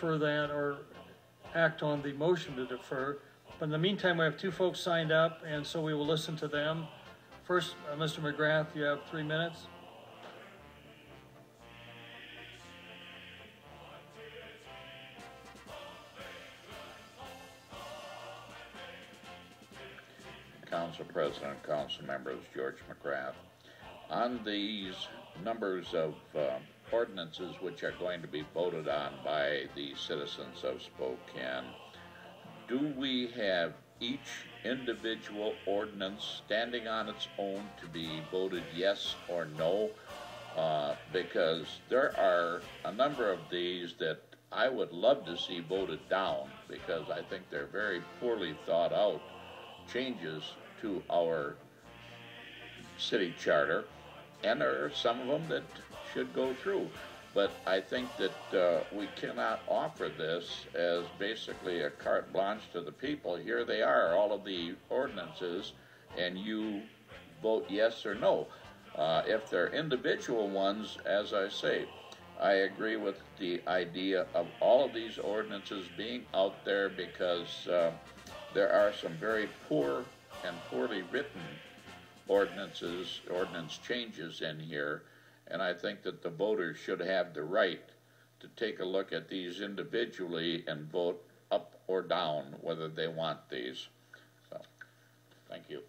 defer that or act on the motion to defer. But in the meantime, we have two folks signed up, and so we will listen to them. First, Mr. McGrath, you have 3 minutes. Council President, Council members, George McGrath. On these numbers of ordinances which are going to be voted on by the citizens of Spokane, do we have each individual ordinance standing on its own to be voted yes or no? Because there are a number of these that I would love to see voted down because I think they're very poorly thought out changes to our city charter, and there are some of them that should go through. But I think that we cannot offer this as basically a carte blanche to the people. Here they are, all of the ordinances, and you vote yes or no. If they're individual ones, as I say, I agree with the idea of all of these ordinances being out there because there are some very poor and poorly written ordinance changes in here, and I think that the voters should have the right to take a look at these individually and vote up or down whether they want these. So, thank you.